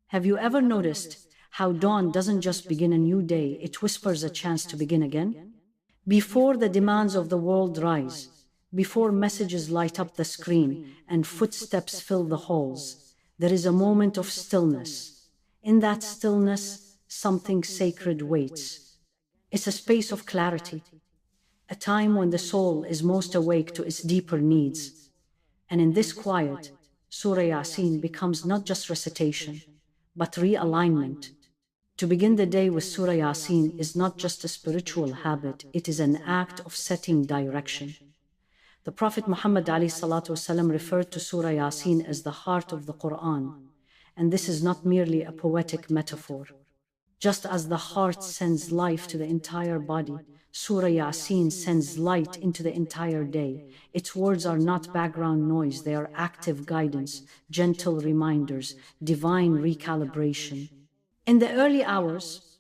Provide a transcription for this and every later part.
Have you ever noticed how dawn doesn't just begin a new day, it whispers a chance to begin again? Before the demands of the world rise, before messages light up the screen and footsteps fill the halls, there is a moment of stillness. In that stillness, something sacred waits. It's a space of clarity, a time when the soul is most awake to its deeper needs. And in this quiet, Surah Ya-Seen becomes not just recitation, but realignment. To begin the day with Surah Ya-Seen is not just a spiritual habit, it is an act of setting direction. The Prophet Muhammad ﷺ referred to Surah Ya-Seen as the heart of the Qur'an, and this is not merely a poetic metaphor. Just as the heart sends life to the entire body, Surah Ya-Seen sends light into the entire day. Its words are not background noise, they are active guidance, gentle reminders, divine recalibration. In the early hours,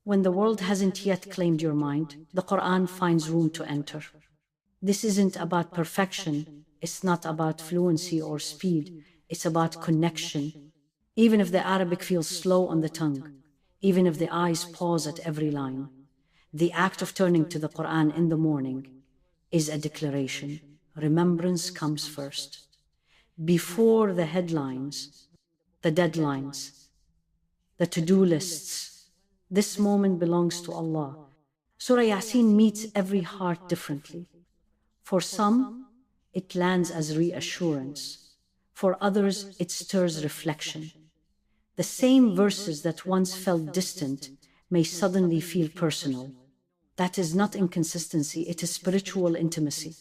when the world hasn't yet claimed your mind, the Qur'an finds room to enter. This isn't about perfection, it's not about fluency or speed, it's about connection. Even if the Arabic feels slow on the tongue, even if the eyes pause at every line, the act of turning to the Qur'an in the morning is a declaration. Remembrance comes first. Before the headlines, the deadlines, the to-do lists, this moment belongs to Allah. Surah Ya-Seen meets every heart differently. For some, it lands as reassurance. For others, it stirs reflection. The same verses that once felt distant may suddenly feel personal. That is not inconsistency, it is spiritual intimacy.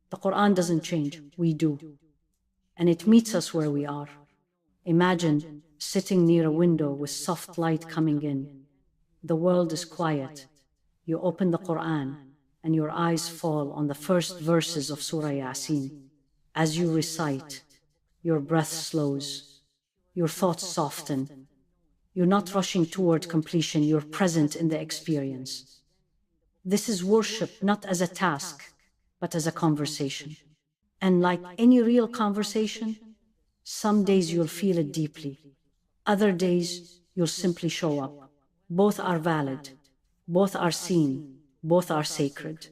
The Qur'an doesn't change, we do. And it meets us where we are. Imagine sitting near a window with soft light coming in. The world is quiet. You open the Qur'an and your eyes fall on the first verses of Surah Ya-Seen. As you recite, your breath slows, your thoughts soften. You're not rushing toward completion, you're present in the experience. This is worship not as a task, but as a conversation. And like any real conversation, some days you'll feel it deeply. Other days you'll simply show up. Both are valid. Both are seen. Both are sacred.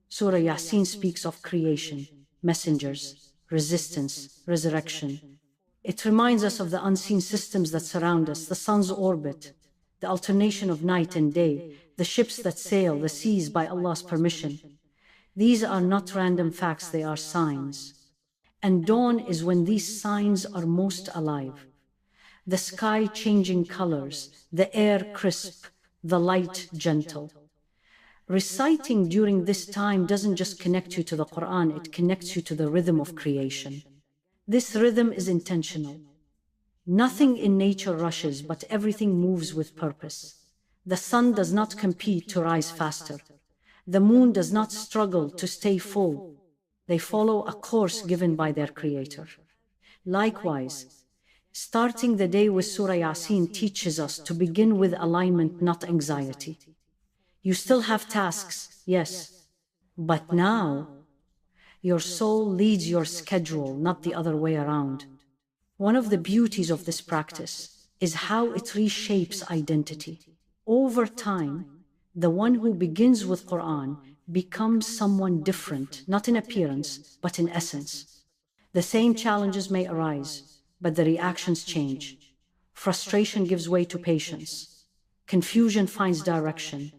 Surah Ya-Seen speaks of creation, messengers, resistance, resurrection. It reminds us of the unseen systems that surround us, the sun's orbit, the alternation of night and day, the ships that sail the seas by Allah's permission. These are not random facts, they are signs. And dawn is when these signs are most alive. The sky changing colors, the air crisp, the light gentle. Reciting during this time doesn't just connect you to the Qur'an, it connects you to the rhythm of creation. This rhythm is intentional. Nothing in nature rushes, but everything moves with purpose. The sun does not compete to rise faster. The moon does not struggle to stay full. They follow a course given by their Creator. Likewise, starting the day with Surah Ya-Seen teaches us to begin with alignment, not anxiety. You still have tasks, yes, but now your soul leads your schedule, not the other way around. One of the beauties of this practice is how it reshapes identity. Over time, the one who begins with Qur'an becomes someone different, not in appearance, but in essence. The same challenges may arise, but the reactions change. Frustration gives way to patience. Confusion finds direction.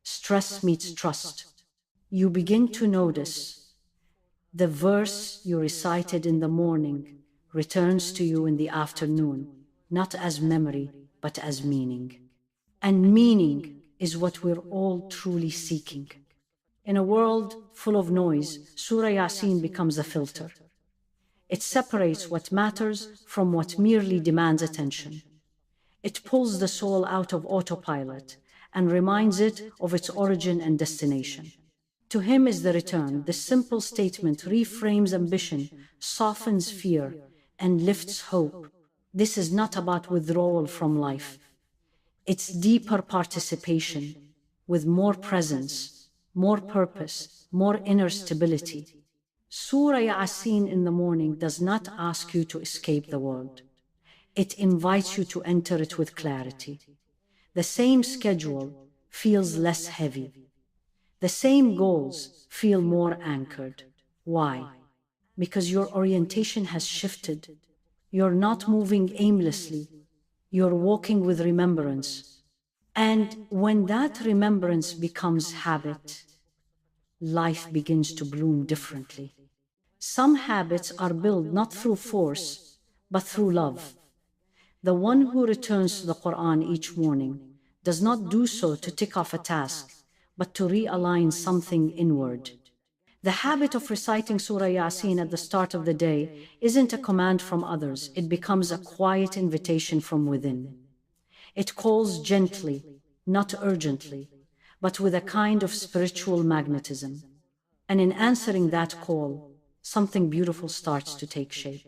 Stress meets trust. You begin to notice the verse you recited in the morning returns to you in the afternoon, not as memory, but as meaning. And meaning is what we're all truly seeking. In a world full of noise, Surah Ya-Seen becomes a filter. It separates what matters from what merely demands attention. It pulls the soul out of autopilot and reminds it of its origin and destination. To him is the return. This simple statement reframes ambition, softens fear, and lifts hope. This is not about withdrawal from life. It's deeper participation with more presence, more purpose, more inner stability. Surah Ya-Seen in the morning does not ask you to escape the world. It invites you to enter it with clarity. The same schedule feels less heavy. The same goals feel more anchored. Why? Because your orientation has shifted. You're not moving aimlessly. You're walking with remembrance. And when that remembrance becomes habit, life begins to bloom differently. Some habits are built not through force, but through love. The one who returns to the Qur'an each morning does not do so to tick off a task, but to realign something inward. The habit of reciting Surah Ya-Seen at the start of the day isn't a command from others, it becomes a quiet invitation from within. It calls gently, not urgently, but with a kind of spiritual magnetism. And in answering that call, something beautiful starts to take shape.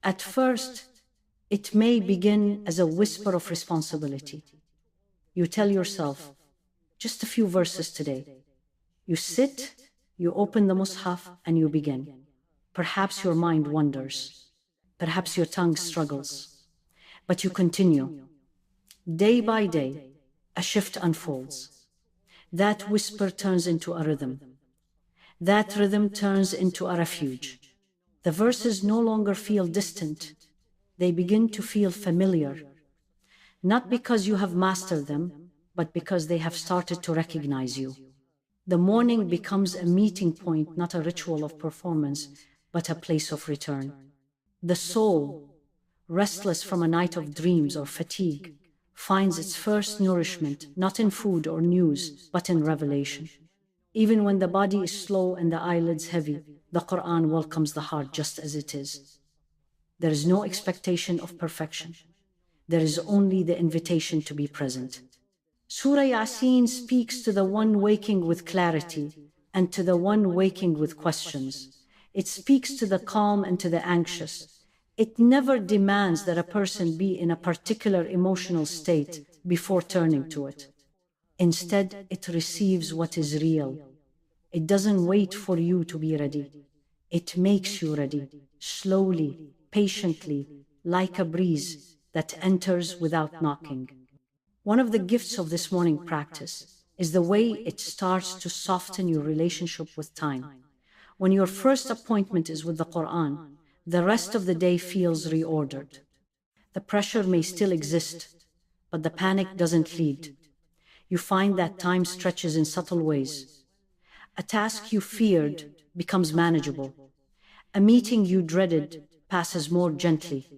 At first, it may begin as a whisper of responsibility. You tell yourself, just a few verses today. You sit, you open the Mus'haf, and you begin. Perhaps your mind wanders. Perhaps your tongue struggles. But you continue. Day by day, a shift unfolds. That whisper turns into a rhythm. That rhythm turns into a refuge. The verses no longer feel distant. They begin to feel familiar. Not because you have mastered them, but because they have started to recognize you. The morning becomes a meeting point, not a ritual of performance, but a place of return. The soul, restless from a night of dreams or fatigue, finds its first nourishment not in food or news, but in revelation. Even when the body is slow and the eyelids heavy, the Qur'an welcomes the heart just as it is. There is no expectation of perfection. There is only the invitation to be present. Surah Ya-Seen speaks to the one waking with clarity and to the one waking with questions. It speaks to the calm and to the anxious. It never demands that a person be in a particular emotional state before turning to it. Instead, it receives what is real. It doesn't wait for you to be ready. It makes you ready, slowly, patiently, like a breeze that enters without knocking. One of the gifts of this morning practice is the way it starts to soften your relationship with time. When your first appointment is with the Qur'an, the rest of the day feels reordered. The pressure may still exist, but the panic doesn't lead. You find that time stretches in subtle ways. A task you feared becomes manageable. A meeting you dreaded passes more gently.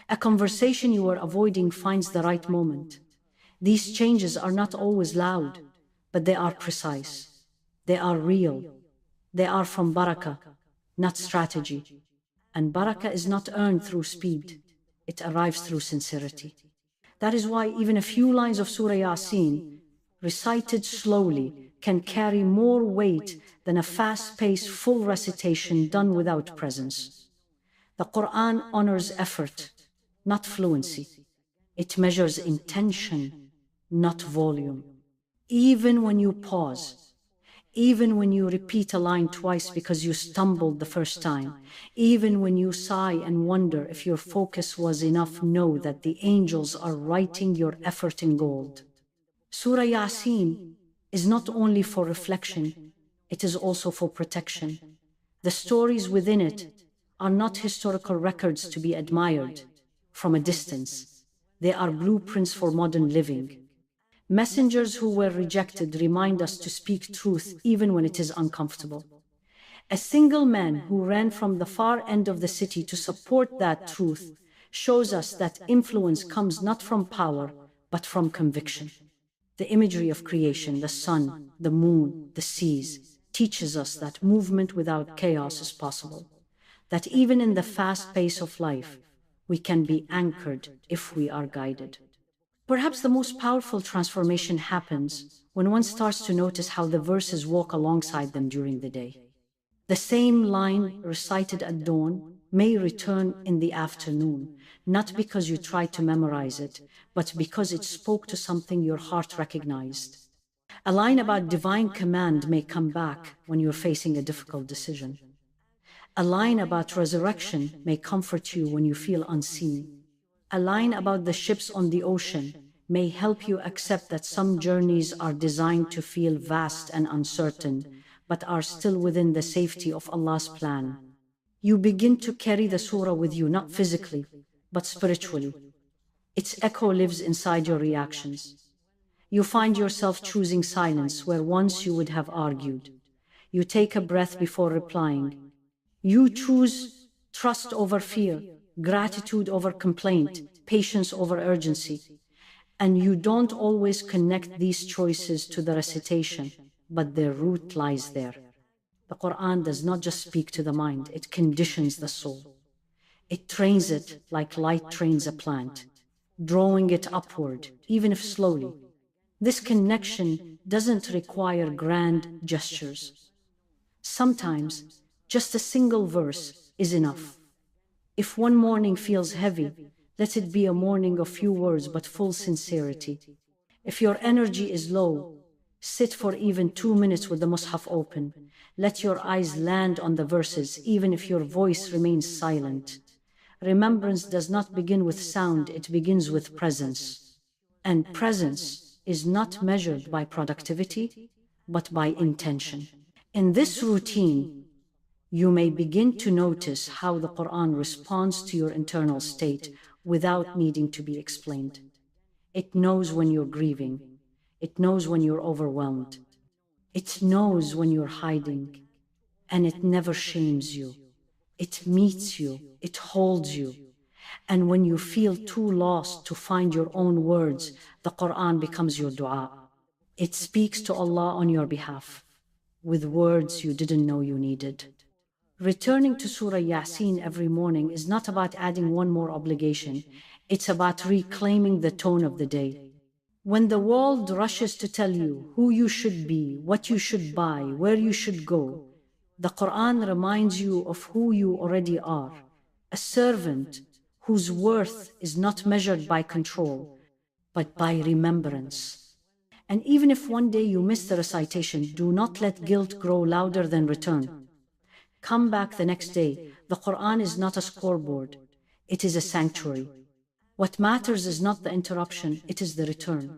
A conversation you were avoiding finds the right moment. These changes are not always loud, but they are precise. They are real. They are from Barakah, not strategy. And Barakah is not earned through speed. It arrives through sincerity. That is why even a few lines of Surah Ya-Seen, recited slowly, can carry more weight than a fast-paced full recitation done without presence. The Qur'an honors effort, not fluency. It measures intention, not volume. Even when you pause, even when you repeat a line twice because you stumbled the first time, even when you sigh and wonder if your focus was enough, know that the angels are writing your effort in gold. Surah Ya-Seen is not only for reflection, it is also for protection. The stories within it are not historical records to be admired from a distance. They are blueprints for modern living. Messengers who were rejected remind us to speak truth even when it is uncomfortable. A single man who ran from the far end of the city to support that truth shows us that influence comes not from power, but from conviction. The imagery of creation, the sun, the moon, the seas, teaches us that movement without chaos is possible. That even in the fast pace of life, we can be anchored if we are guided. Perhaps the most powerful transformation happens when one starts to notice how the verses walk alongside them during the day. The same line recited at dawn may return in the afternoon, not because you tried to memorize it, but because it spoke to something your heart recognized. A line about divine command may come back when you're facing a difficult decision. A line about resurrection may comfort you when you feel unseen. A line about the ships on the ocean may help you accept that some journeys are designed to feel vast and uncertain, but are still within the safety of Allah's plan. You begin to carry the surah with you, not physically, but spiritually. Its echo lives inside your reactions. You find yourself choosing silence where once you would have argued. You take a breath before replying. You choose trust over fear, gratitude over complaint, patience over urgency. And you don't always connect these choices to the recitation, but their root lies there. The Qur'an does not just speak to the mind, it conditions the soul. It trains it like light trains a plant, drawing it upward, even if slowly. This connection doesn't require grand gestures. Sometimes, just a single verse is enough. If one morning feels heavy, let it be a morning of few words but full sincerity. If your energy is low, sit for even 2 minutes with the Mus'haf open. Let your eyes land on the verses, even if your voice remains silent. Remembrance does not begin with sound, it begins with presence. And presence is not measured by productivity, but by intention. In this routine, you may begin to notice how the Qur'an responds to your internal state without needing to be explained. It knows when you're grieving. It knows when you're overwhelmed. It knows when you're hiding. And it never shames you. It meets you. It holds you. And when you feel too lost to find your own words, the Qur'an becomes your dua. It speaks to Allah on your behalf, with words you didn't know you needed. Returning to Surah Ya-Seen every morning is not about adding one more obligation. It's about reclaiming the tone of the day. When the world rushes to tell you who you should be, what you should buy, where you should go, the Qur'an reminds you of who you already are, a servant whose worth is not measured by control, but by remembrance. And even if one day you miss the recitation, do not let guilt grow louder than return. Come back the next day. The Qur'an is not a scoreboard. It is a sanctuary. What matters is not the interruption, it is the return.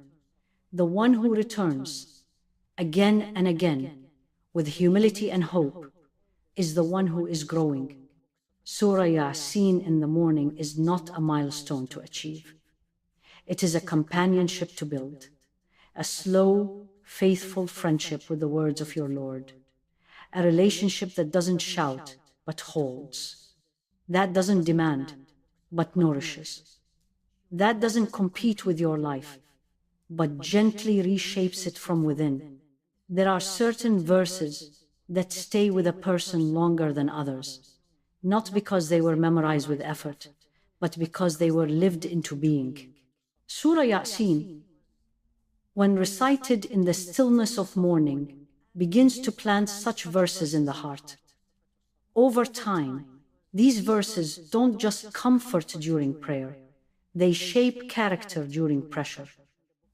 The one who returns again and again with humility and hope is the one who is growing. Surah Ya-Seen in the morning is not a milestone to achieve. It is a companionship to build, a slow, faithful friendship with the words of your Lord, a relationship that doesn't shout but holds, that doesn't demand but nourishes, that doesn't compete with your life but gently reshapes it from within. There are certain verses that stay with a person longer than others, not because they were memorized with effort, but because they were lived into being. Surah Ya-Seen, when recited in the stillness of morning, begins to plant such verses in the heart. Over time, these verses don't just comfort during prayer, they shape character during pressure.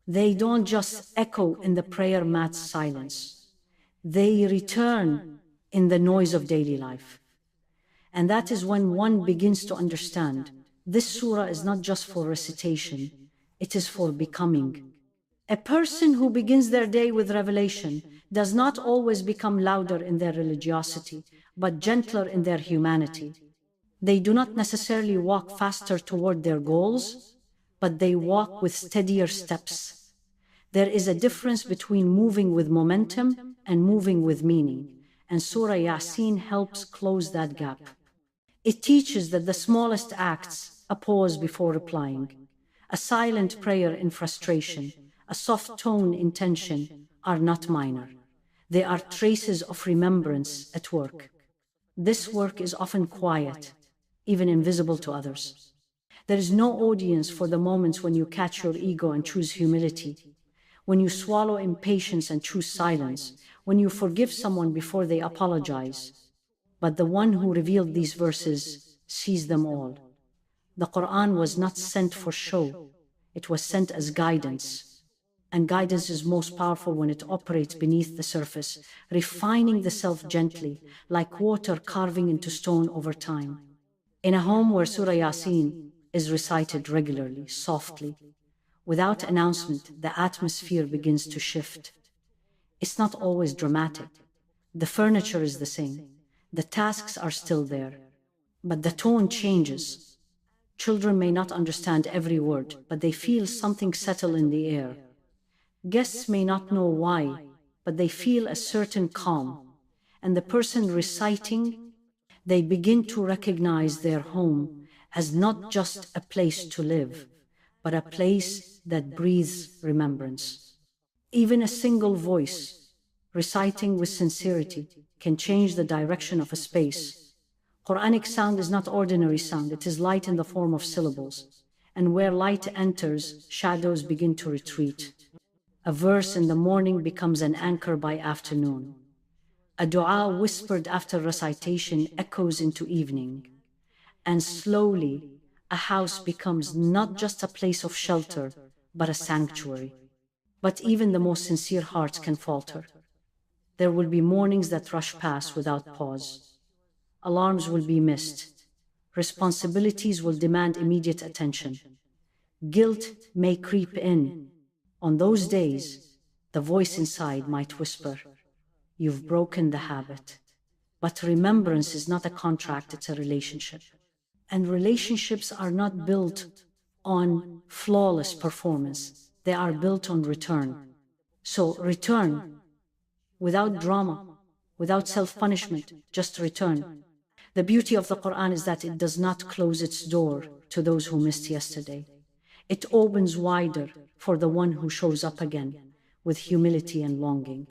They don't just echo in the prayer mat's silence, they return in the noise of daily life. And that is when one begins to understand this surah is not just for recitation, it is for becoming. A person who begins their day with revelation does not always become louder in their religiosity, but gentler in their humanity. They do not necessarily walk faster toward their goals, but they walk with steadier steps. There is a difference between moving with momentum and moving with meaning, and Surah Ya-Seen helps close that gap. It teaches that the smallest acts, a pause before replying, a silent prayer in frustration, a soft tone in tension, are not minor. They are traces of remembrance at work. This work is often quiet, even invisible to others. There is no audience for the moments when you catch your ego and choose humility, when you swallow impatience and choose silence, when you forgive someone before they apologize. But the one who revealed these verses sees them all. The Qur'an was not sent for show, it was sent as guidance. And guidance is most powerful when it operates beneath the surface, refining the self gently, like water carving into stone over time. In a home where Surah Ya-Seen is recited regularly, softly. Without announcement, the atmosphere begins to shift. It's not always dramatic. The furniture is the same. The tasks are still there. But the tone changes. Children may not understand every word, but they feel something settle in the air. Guests may not know why, but they feel a certain calm. And the person reciting, they begin to recognize their home as not just a place to live, but a place that breathes remembrance. Even a single voice, reciting with sincerity, can change the direction of a space. Quranic sound is not ordinary sound, it is light in the form of syllables. And where light enters, shadows begin to retreat. A verse in the morning becomes an anchor by afternoon. A dua whispered after recitation echoes into evening. And slowly, a house becomes not just a place of shelter, but a sanctuary. But even the most sincere hearts can falter. There will be mornings that rush past without pause. Alarms will be missed. Responsibilities will demand immediate attention. Guilt may creep in. On those days, the voice inside might whisper, "You've broken the habit." But remembrance is not a contract, it's a relationship. And relationships are not built on flawless performance. They are built on return. So return without drama, without self-punishment, just return. The beauty of the Qur'an is that it does not close its door to those who missed yesterday. It opens wider for the one who shows up again with humility and longing.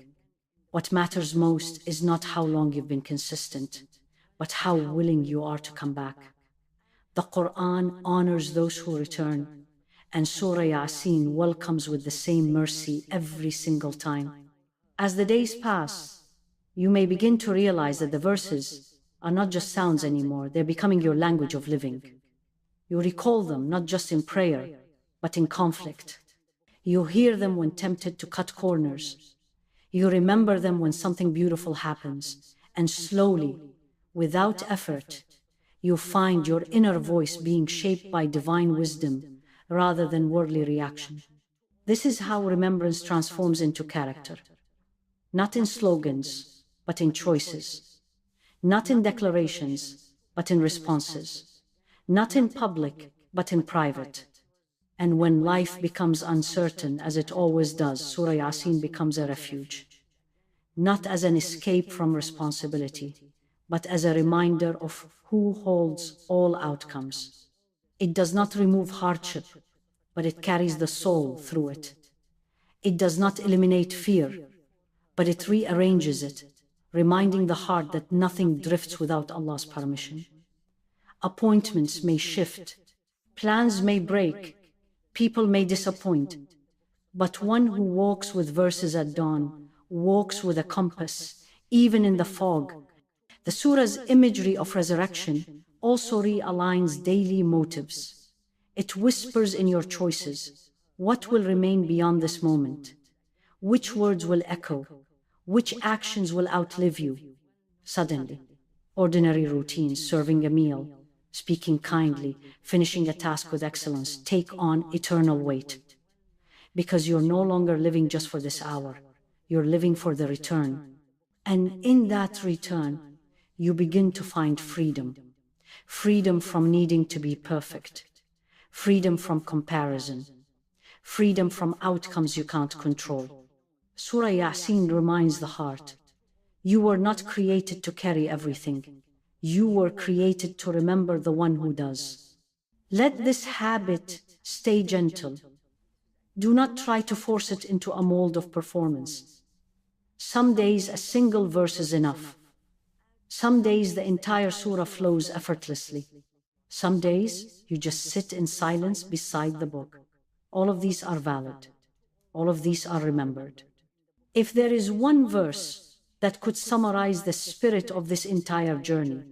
What matters most is not how long you've been consistent, but how willing you are to come back. The Qur'an honors those who return, and Surah Ya-Seen welcomes with the same mercy every single time. As the days pass, you may begin to realize that the verses are not just sounds anymore, they're becoming your language of living. You recall them not just in prayer, but in conflict. You hear them when tempted to cut corners. You remember them when something beautiful happens, and slowly, without effort, you find your inner voice being shaped by divine wisdom rather than worldly reaction. This is how remembrance transforms into character. Not in slogans, but in choices. Not in declarations, but in responses. Not in public, but in private. And when life becomes uncertain, as it always does, Surah Ya-Seen becomes a refuge. Not as an escape from responsibility, but as a reminder of who holds all outcomes. It does not remove hardship, but it carries the soul through it. It does not eliminate fear, but it rearranges it, reminding the heart that nothing drifts without Allah's permission. Appointments may shift, plans may break, people may disappoint, but one who walks with verses at dawn walks with a compass, even in the fog. The surah's imagery of resurrection also realigns daily motives. It whispers in your choices, what will remain beyond this moment? Which words will echo? Which actions will outlive you? Suddenly, ordinary routines, serving a meal, speaking kindly, finishing a task with excellence, take on eternal weight. Because you're no longer living just for this hour, you're living for the return. And in that return, you begin to find freedom. Freedom from needing to be perfect. Freedom from comparison. Freedom from outcomes you can't control. Surah Ya-Seen reminds the heart, you were not created to carry everything. You were created to remember the one who does. Let this habit stay gentle. Do not try to force it into a mold of performance. Some days a single verse is enough. Some days the entire surah flows effortlessly. Some days you just sit in silence beside the book. All of these are valid. All of these are remembered. If there is one verse that could summarize the spirit of this entire journey,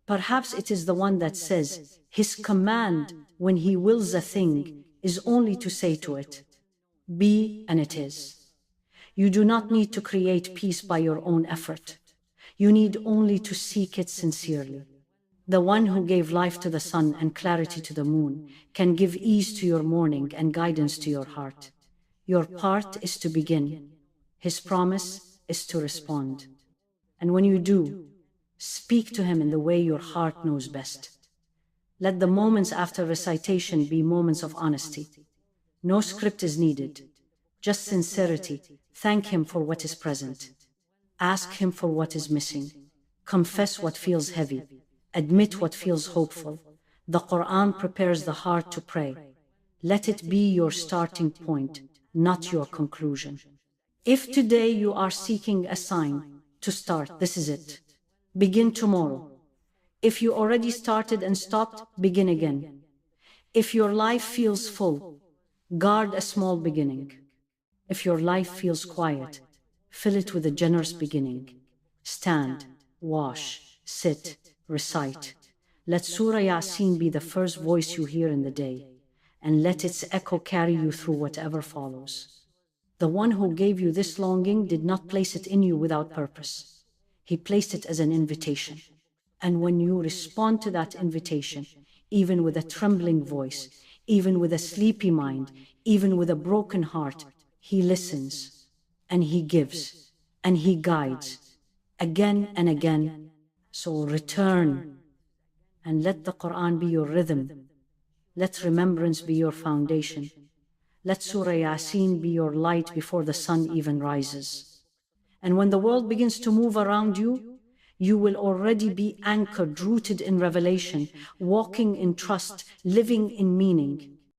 perhaps it is the one that says, His command when He wills a thing is only to say to it, be, and it is. You do not need to create peace by your own effort. You need only to seek it sincerely. The one who gave life to the sun and clarity to the moon can give ease to your morning and guidance to your heart. Your part is to begin. His promise is to respond. And when you do, speak to him in the way your heart knows best. Let the moments after recitation be moments of honesty. No script is needed, just sincerity. Thank him for what is present. Ask him for what is missing. Confess what feels heavy. Admit what feels hopeful. The Qur'an prepares the heart to pray. Let it be your starting point, not your conclusion. If today you are seeking a sign to start, this is it. Begin tomorrow. If you already started and stopped, begin again. If your life feels full, guard a small beginning. If your life feels quiet, fill it with a generous beginning. Stand, wash, sit, recite. Let Surah Ya-Seen be the first voice you hear in the day, and let its echo carry you through whatever follows. The one who gave you this longing did not place it in you without purpose. He placed it as an invitation. And when you respond to that invitation, even with a trembling voice, even with a sleepy mind, even with a broken heart, he listens, and he gives, and he guides, again and again. So return, and let the Qur'an be your rhythm. Let remembrance be your foundation. Let Surah Ya-Seen be your light before the sun even rises. And when the world begins to move around you, you will already be anchored, rooted in revelation, walking in trust, living in meaning.